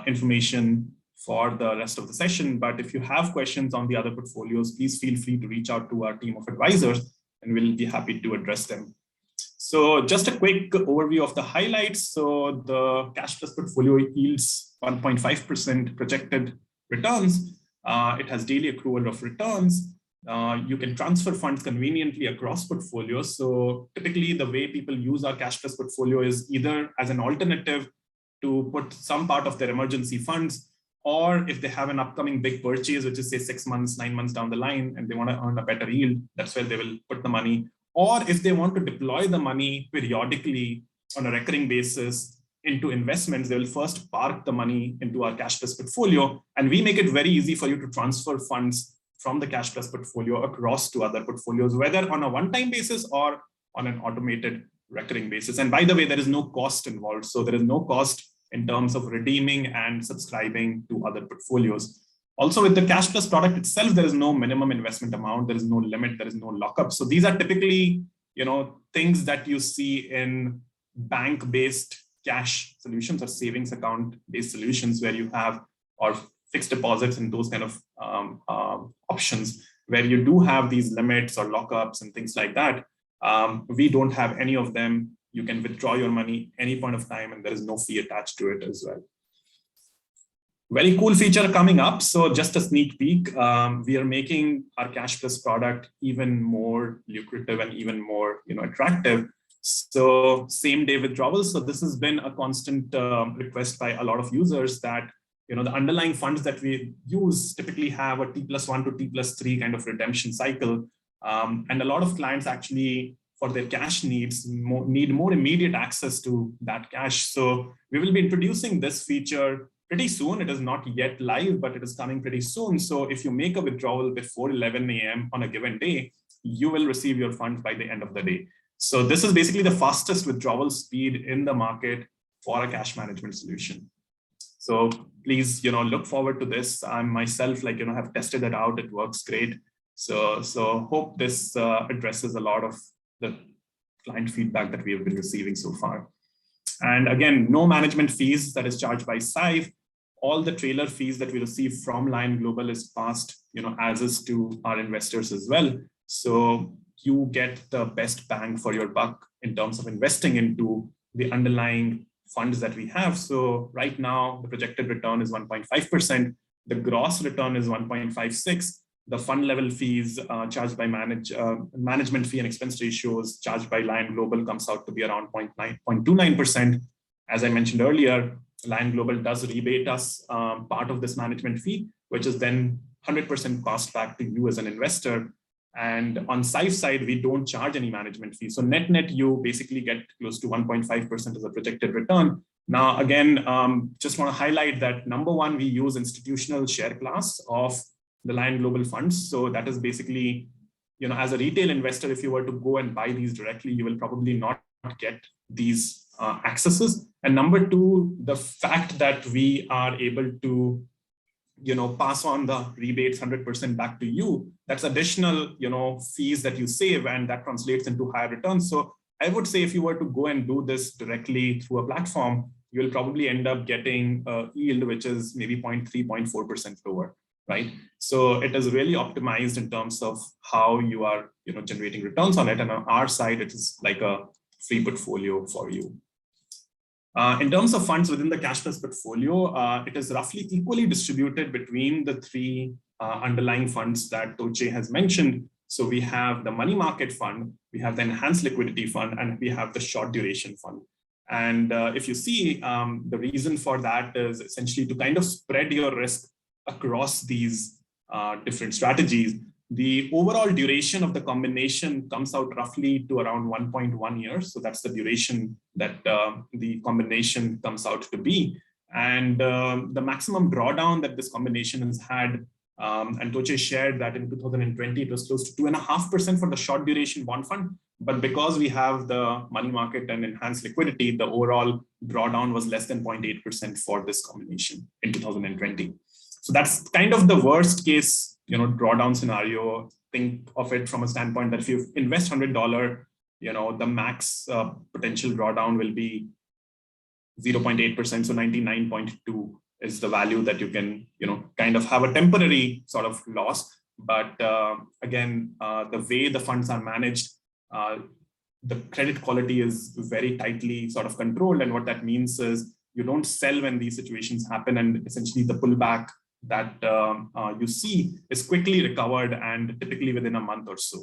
information for the rest of the session. But if you have questions on the other portfolios, please feel free to reach out to our team of advisors, and we'll be happy to address them. So just a quick overview of the highlights. So the Cash Plus portfolio yields 1.5% projected returns. It has daily accrual of returns. You can transfer funds conveniently across portfolios. So typically the way people use our Cash Plus portfolio is either as an alternative to put some part of their emergency funds, or if they have an upcoming big purchase, which is say 6 months, 9 months down the line, and they want to earn a better yield, that's where they will put the money. Or if they want to deploy the money periodically on a recurring basis into investments, they will first park the money into our Cash Plus portfolio. And we make it very easy for you to transfer funds from the Cash Plus portfolio across to other portfolios, whether on a one-time basis or on an automated recurring basis. And by the way, there is no cost involved. So there is no cost in terms of redeeming and subscribing to other portfolios. Also, with the Cash Plus product itself, there is no minimum investment amount, there is no limit, there is no lockup. So these are typically, things that you see in bank-based cash solutions or savings account-based solutions, where you have or fixed deposits and those kind of options, where you do have these limits or lockups and things like that. We don't have any of them. You can withdraw your money any point of time, and there is no fee attached to it as well. Very cool feature coming up. So just a sneak peek, we are making our Cash Plus product even more lucrative and even more attractive. So same day withdrawals. So this has been a constant request by a lot of users that the underlying funds that we use typically have a T+1 to T+3 kind of redemption cycle. And a lot of clients actually, for their cash needs, need more immediate access to that cash. So we will be introducing this feature pretty soon. It is not yet live, but it is coming pretty soon. So if you make a withdrawal before 11 a.m. on a given day, you will receive your funds by the end of the day. So this is basically the fastest withdrawal speed in the market for a cash management solution. So please, look forward to this. I myself, have tested it out. It works great. So hope this addresses a lot of the client feedback that we have been receiving so far. And again, no management fees that is charged by Syfe. All the trailer fees that we receive from Lion Global is passed, as is to our investors as well. So you get the best bang for your buck in terms of investing into the underlying funds that we have. So right now, the projected return is 1.5%. The gross return is 1.56. The fund level fees charged by management fee and expense ratios charged by Lion Global comes out to be around 0.29%. As I mentioned earlier, Lion Global does rebate us part of this management fee, which is then 100% passed back to you as an investor. And on Syfe side, we don't charge any management fee. So net, you basically get close to 1.5% as a projected return. Now, again, just want to highlight that number one, we use institutional share class of the Lion Global funds. So that is basically, as a retail investor, if you were to go and buy these directly, you will probably not get these accesses. And number two, the fact that we are able to pass on the rebates 100% back to you, that's additional, fees that you save, and that translates into higher returns. So I would say if you were to go and do this directly through a platform, you will probably end up getting a yield which is maybe 0.3, 0.4% lower, right? So it is really optimized in terms of how you are, generating returns on it. And on our side, it is like a free portfolio for you. In terms of funds within the Cashless portfolio, it is roughly equally distributed between the three underlying funds that Toche has mentioned. So we have the money market fund, we have the enhanced liquidity fund, and we have the short duration fund. And if you see, the reason for that is essentially to kind of spread your risk across these different strategies. The overall duration of the combination comes out roughly to around 1.1 years. So that's the duration that the combination comes out to be. And the maximum drawdown that this combination has had, and Toche shared that in 2020, it was close to 2.5% for the short duration bond fund. But because we have the money market and enhanced liquidity, the overall drawdown was less than 0.8% for this combination in 2020. So that's kind of the worst case drawdown scenario. Think of it from a standpoint that if you invest $100, the max potential drawdown will be 0.8%. So 99.2 is the value that you can, kind of have a temporary sort of loss. But again, the way the funds are managed, the credit quality is very tightly sort of controlled. And what that means is you don't sell when these situations happen, and essentially the pullback that you see is quickly recovered and typically within a month or so.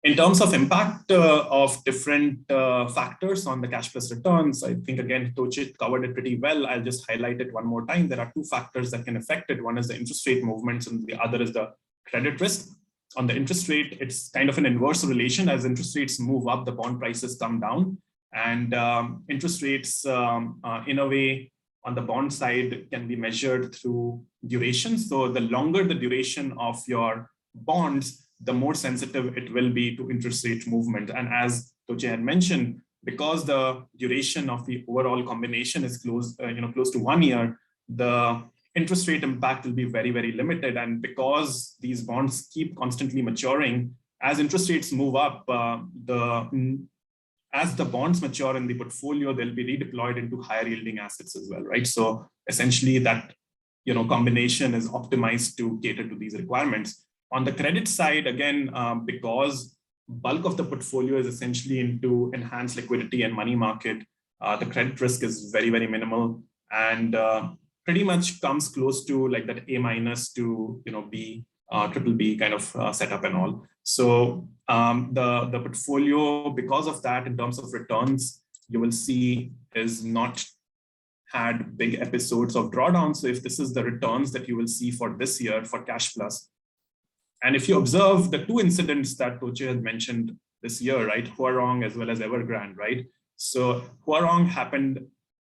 In terms of impact of different factors on the cash plus returns, I think, again, Toche covered it pretty well. I'll just highlight it one more time. There are two factors that can affect it. One is the interest rate movements, and the other is the credit risk. On the interest rate, it's kind of an inverse relation. As interest rates move up, the bond prices come down. And interest rates, in a way, on the bond side can be measured through duration. So the longer the duration of your bonds, the more sensitive it will be to interest rate movement. And as Toche had mentioned, because the duration of the overall combination is close to 1 year, the interest rate impact will be very, very limited. And because these bonds keep constantly maturing, as interest rates move up, as the bonds mature in the portfolio, they'll be redeployed into higher yielding assets as well, right? So essentially that, combination is optimized to cater to these requirements. On the credit side, again, because bulk of the portfolio is essentially into enhanced liquidity and money market, the credit risk is very, very minimal, and pretty much comes close to like that A- to, B, triple B kind of setup and all. So the portfolio, because of that, in terms of returns, you will see is not had big episodes of drawdown. So if this is the returns that you will see for this year for Cash Plus, and if you observe the two incidents that Toche had mentioned this year, right, Huarong as well as Evergrande, right? So Huarong happened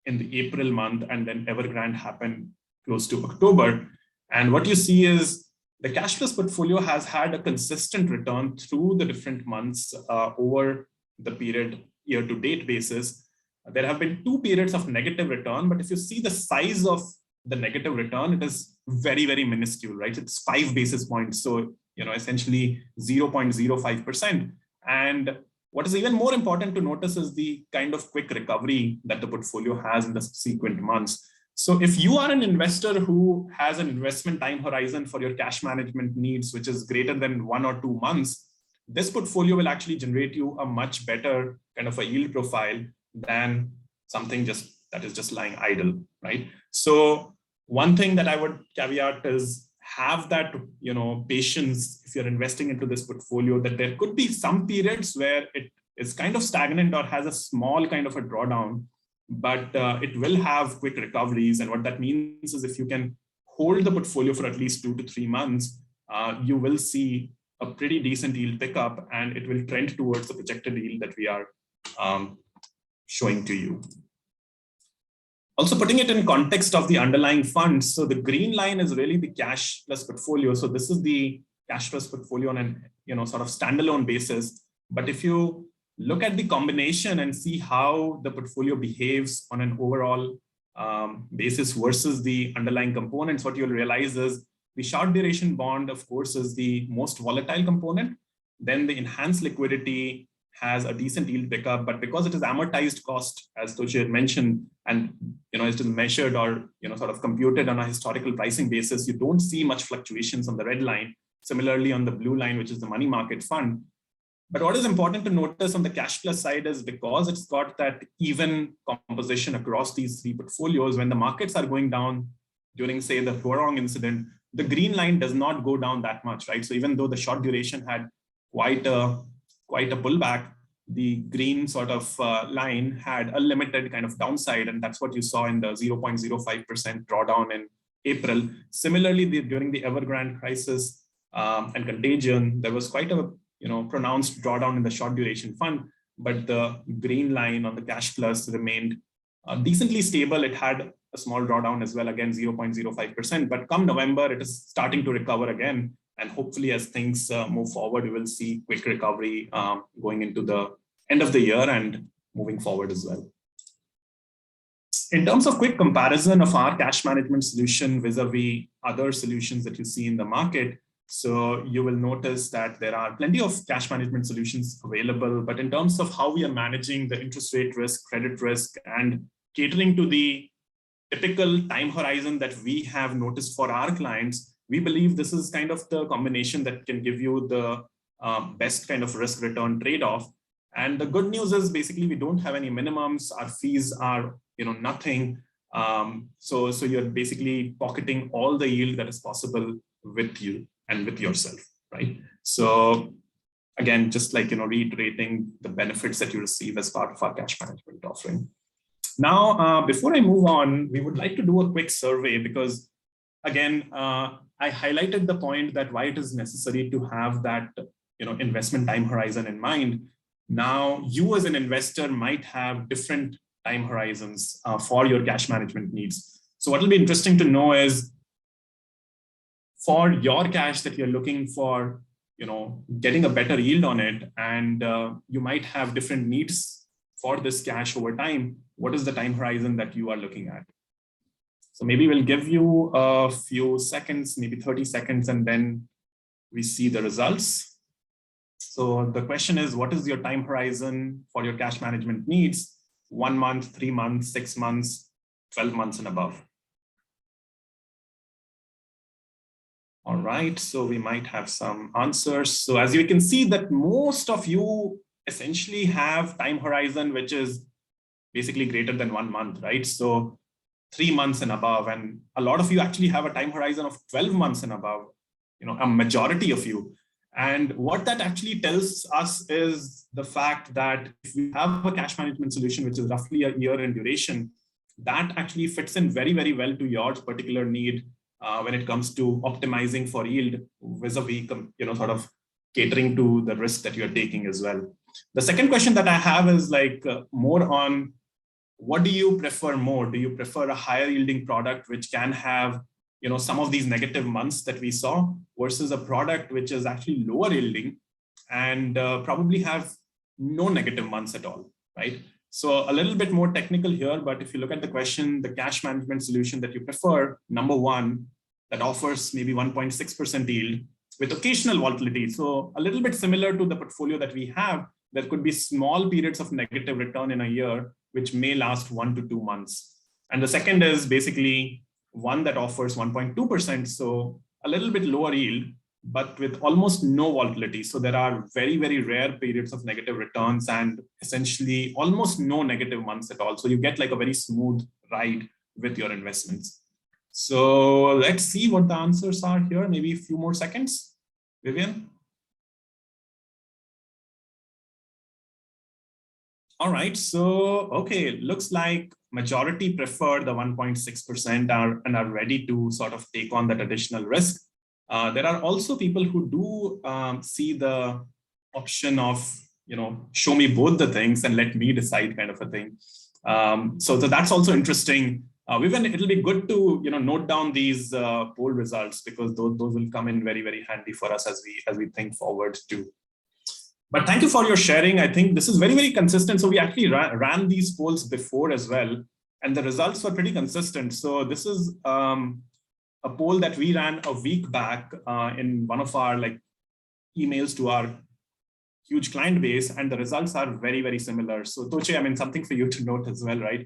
in the April month, and then Evergrande happened close to October. And what you see is the Cash Plus portfolio has had a consistent return through the different months over the period year-to-date basis. There have been 2 periods of negative return, but if you see the size of the negative return, it is very, very minuscule, right? It's 5 basis points. So, essentially 0.05%. And what is even more important to notice is the kind of quick recovery that the portfolio has in the subsequent months. So if you are an investor who has an investment time horizon for your cash management needs, which is greater than 1 or 2 months, this portfolio will actually generate you a much better kind of a yield profile than something that is just lying idle, right? So one thing that I would caveat is have that, patience if you're investing into this portfolio, that there could be some periods where it is kind of stagnant or has a small kind of a drawdown, but it will have quick recoveries. And what that means is if you can hold the portfolio for at least 2 to 3 months, you will see a pretty decent yield pickup, and it will trend towards the projected yield that we are showing to you. Also putting it in context of the underlying funds. So the green line is really the cash plus portfolio. So this is the cash plus portfolio on an sort of standalone basis. But if you look at the combination and see how the portfolio behaves on an overall basis versus the underlying components, what you'll realize is the short duration bond, of course, is the most volatile component. Then the enhanced liquidity has a decent yield pickup, but because it is amortized cost, as Tochi had mentioned, and it is measured or sort of computed on a historical pricing basis, you don't see much fluctuations on the red line. Similarly, on the blue line, which is the money market fund. But what is important to notice on the cash plus side is because it's got that even composition across these three portfolios, when the markets are going down during, say, the Huarong incident, the green line does not go down that much, right? So even though the short duration had quite a pullback, the green sort of line had a limited kind of downside, and that's what you saw in the 0.05% drawdown in April. Similarly, during the Evergrande crisis and contagion, there was quite a pronounced drawdown in the short duration fund, but the green line on the cash plus remained decently stable. It had a small drawdown as well, again 0.05%, but come November, it is starting to recover again. And hopefully as things move forward, we will see quick recovery going into the end of the year and moving forward as well. In terms of quick comparison of our cash management solution vis-a-vis other solutions that you see in the market, so you will notice that there are plenty of cash management solutions available, but in terms of how we are managing the interest rate risk, credit risk, and catering to the typical time horizon that we have noticed for our clients, we believe this is kind of the combination that can give you the best kind of risk return trade-off. And the good news is basically we don't have any minimums. Our fees are nothing. So you're basically pocketing all the yield that is possible with you and with yourself, right? So again, just like reiterating the benefits that you receive as part of our cash management offering. Now, before I move on, we would like to do a quick survey because, again, I highlighted the point that why it is necessary to have that investment time horizon in mind. Now, you as an investor might have different time horizons for your cash management needs. So what will be interesting to know is for your cash that you're looking for, getting a better yield on it, and you might have different needs for this cash over time. What is the time horizon that you are looking at? So maybe we'll give you a few seconds, maybe 30 seconds, and then we see the results. So the question is, what is your time horizon for your cash management needs? 1 month, 3 months, 6 months, 12 months and above. All right, so we might have some answers. So as you can see that most of you essentially have time horizon, which is basically greater than 1 month, right? So 3 months and above, and a lot of you actually have a time horizon of 12 months and above, a majority of you. And what that actually tells us is the fact that if we have a cash management solution, which is roughly a year in duration, that actually fits in very, very well to your particular need when it comes to optimizing for yield vis-a-vis, sort of catering to the risk that you're taking as well. The second question that I have is more on what do you prefer more? Do you prefer a higher yielding product which can have some of these negative months that we saw versus a product which is actually lower yielding and probably have no negative months at all, right? So a little bit more technical here, but if you look at the question, the cash management solution that you prefer, number one, that offers maybe 1.6% yield with occasional volatility. So a little bit similar to the portfolio that we have, there could be small periods of negative return in a year, which may last 1 to 2 months. And the second is basically one that offers 1.2%, so a little bit lower yield, but with almost no volatility. So there are very, very rare periods of negative returns and essentially almost no negative months at all. So you get like a very smooth ride with your investments. So let's see what the answers are here. Maybe a few more seconds. Vivian? All right, so, okay, looks like majority prefer the 1.6% and are ready to sort of take on that additional risk. There are also people who do see the option of, show me both the things and let me decide kind of a thing. So that's also interesting. Vivian, it'll be good to note down these poll results, because those will come in very, very handy for us as we think forward too. But thank you for your sharing. I think this is very, very consistent. So we actually ran these polls before as well, and the results were pretty consistent. So this is a poll that we ran a week back in one of our emails to our huge client base, and the results are very, very similar. So Toche, I mean, something for you to note as well, right?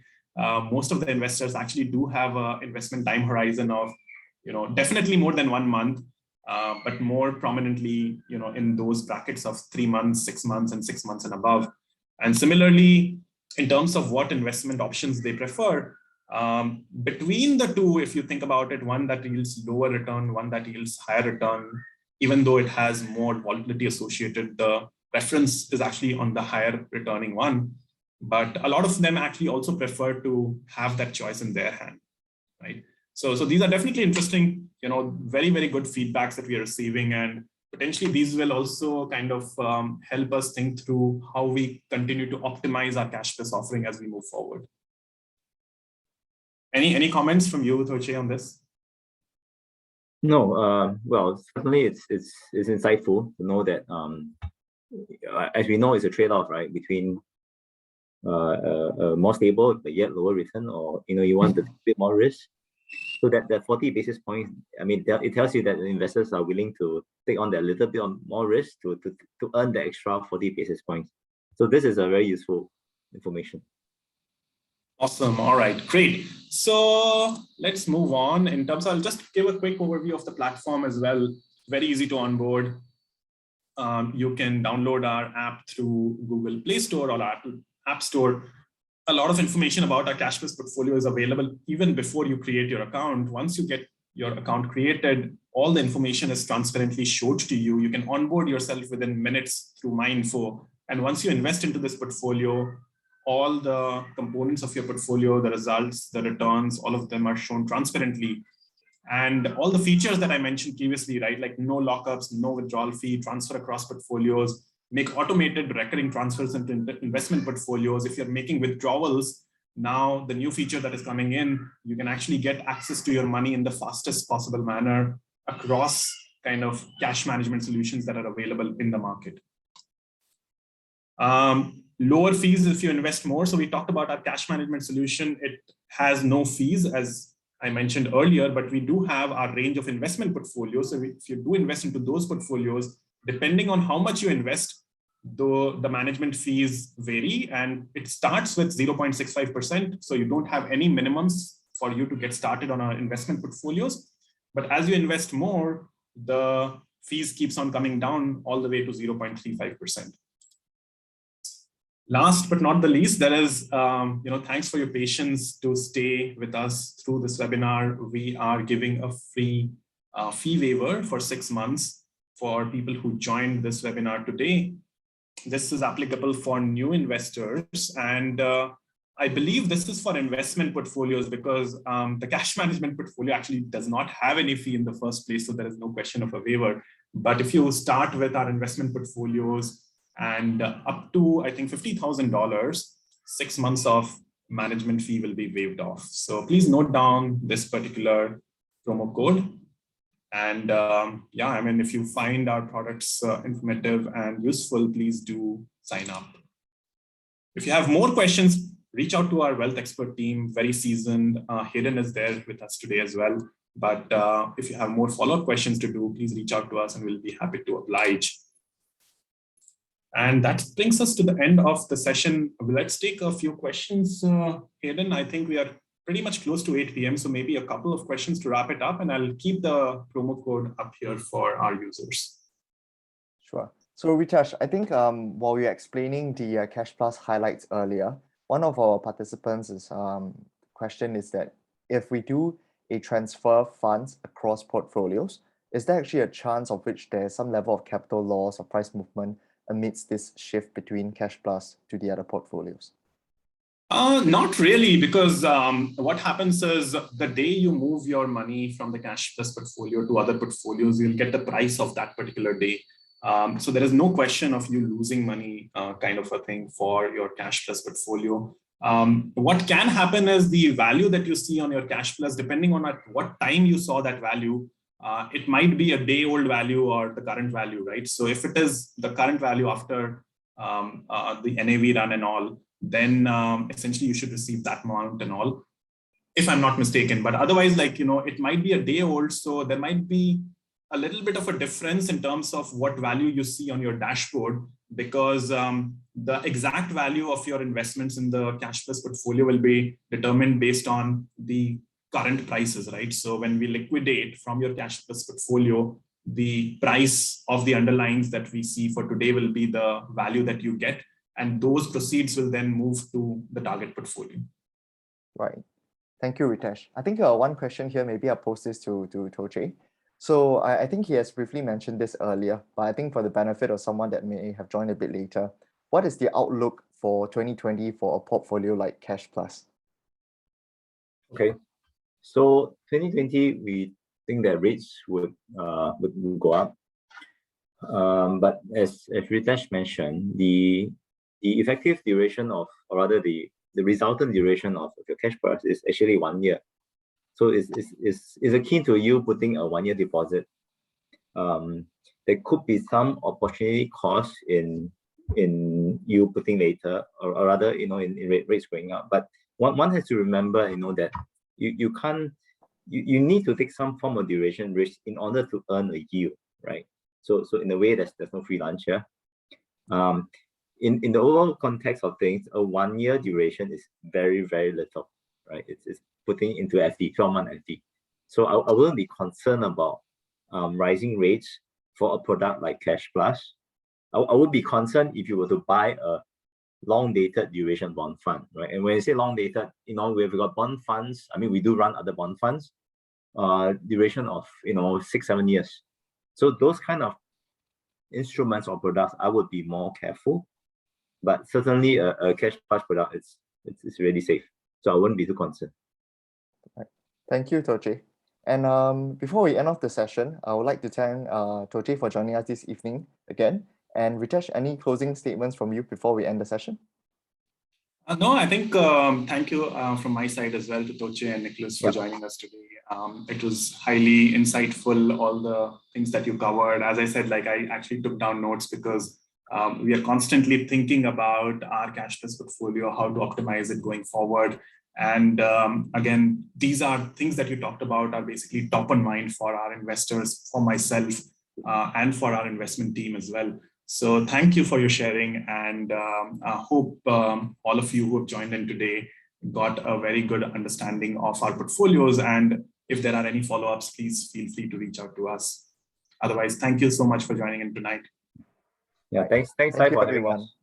Most of the investors actually do have an investment time horizon of, definitely more than 1 month. But more prominently, in those brackets of 3 months, 6 months, and 6 months and above. And similarly, in terms of what investment options they prefer, between the two, if you think about it, one that yields lower return, one that yields higher return, even though it has more volatility associated, the preference is actually on the higher returning one. But a lot of them actually also prefer to have that choice in their hand, right? So these are definitely interesting, very, very good feedbacks that we are receiving, and potentially these will also kind of help us think through how we continue to optimize our cash plus offering as we move forward. Any comments from you, Toche, on this? No, well, certainly it's insightful to know that, as we know, it's a trade-off, right, between more stable but yet lower return, or you want a bit more risk. So that 40 basis points, I mean, it tells you that the investors are willing to take on that little bit more risk to earn the extra 40 basis points. So this is a very useful information. Awesome. All right, great. So let's move on. In terms of, I'll just give a quick overview of the platform as well. Very easy to onboard. You can download our app through Google Play Store or Apple App Store. A lot of information about our cashless portfolio is available even before you create your account. Once you get your account created, all the information is transparently showed to you. You can onboard yourself within minutes through MyInfo. And once you invest into this portfolio, all the components of your portfolio, the results, the returns, all of them are shown transparently. And all the features that I mentioned previously, right? Like no lockups, no withdrawal fee, transfer across portfolios, make automated recurring transfers into investment portfolios. If you're making withdrawals, now the new feature that is coming in, you can actually get access to your money in the fastest possible manner across kind of cash management solutions that are available in the market. Lower fees if you invest more. So we talked about our cash management solution. It has no fees, as I mentioned earlier, but we do have our range of investment portfolios. So if you do invest into those portfolios, depending on how much you invest, though the management fees vary, and it starts with 0.65%. So you don't have any minimums for you to get started on our investment portfolios. But as you invest more, the fees keeps on coming down all the way to 0.35%. Last but not the least, there is, thanks for your patience to stay with us through this webinar. We are giving a free fee waiver for 6 months for people who joined this webinar today. This is applicable for new investors, and I believe this is for investment portfolios because the cash management portfolio actually does not have any fee in the first place, so there is no question of a waiver. But if you start with our investment portfolios and up to, I think, $50,000, 6 months of management fee will be waived off. So please note down this particular promo code. And yeah, I mean, if you find our products informative and useful, please do sign up. If you have more questions, reach out to our wealth expert team, very seasoned. Hayden is there with us today as well. But if you have more follow-up questions to do, please reach out to us and we'll be happy to oblige. And that brings us to the end of the session. Let's take a few questions, Hayden. I think we are pretty much close to 8 p.m. So maybe a couple of questions to wrap it up, and I'll keep the promo code up here for our users. Sure. So Ritesh, I think while you're explaining the Cash Plus highlights earlier, one of our participants is question is that if we do a transfer funds across portfolios, is there actually a chance of which there's some level of capital loss or price movement amidst this shift between Cash Plus to the other portfolios? Not really, because what happens is the day you move your money from the Cash Plus portfolio to other portfolios, you'll get the price of that particular day. So there is no question of you losing money kind of a thing for your Cash Plus portfolio. What can happen is the value that you see on your Cash Plus, depending on at what time you saw that value, it might be a day-old value or the current value, right? So if it is the current value after the NAV run and all, then essentially you should receive that amount and all, if I'm not mistaken. But otherwise, like, it might be a day old, so there might be a little bit of a difference in terms of what value you see on your dashboard, because the exact value of your investments in the Cash Plus portfolio will be determined based on the current prices, right? So when we liquidate from your Cash Plus portfolio, the price of the underlyings that we see for today will be the value that you get, and those proceeds will then move to the target portfolio. Right. Thank you, Ritesh. I think one question here, maybe I'll post this to Toche. So I think he has briefly mentioned this earlier, but I think for the benefit of someone that may have joined a bit later, what is the outlook for 2020 for a portfolio like Cash Plus? Okay, so 2020, we think that rates would go up. But as Ritesh mentioned, the effective duration of, or rather the resultant duration of your Cash Plus is actually 1 year. So it's akin to you putting a 1 year deposit. There could be some opportunity cost in you putting later, or rather, in rates going up. But one has to remember, that you need to take some form of duration risk in order to earn a yield, right? So in a way, there's no free lunch here. In the overall context of things, a 1 year duration is very, very little, right? It's putting into FD, 12-month FD. So I wouldn't be concerned about rising rates for a product like Cash Plus. I would be concerned if you were to buy a long-dated duration bond fund, right? And when I say long-dated, we've got bond funds. I mean, we do run other bond funds, duration of 6-7 years. So those kind of instruments or products, I would be more careful. But certainly a Cash Plus product, it's really safe. So I wouldn't be too concerned. Right. Thank you, Toche. And before we end off the session, I would like to thank Toche for joining us this evening again. And Ritesh, any closing statements from you before we end the session? No, I think thank you from my side as well to Toche and Nicholas for joining us today. It was highly insightful, all the things that you covered. As I said, I actually took down notes because we are constantly thinking about our Cash Plus portfolio, how to optimize it going forward. And again, these are things that you talked about are basically top on mind for our investors, for myself, and for our investment team as well. So thank you for your sharing, and I hope all of you who have joined in today got a very good understanding of our portfolios. And if there are any follow-ups, please feel free to reach out to us. Otherwise, thank you so much for joining in tonight. Yeah, thanks, Thank Syfe, you, for having everyone. us.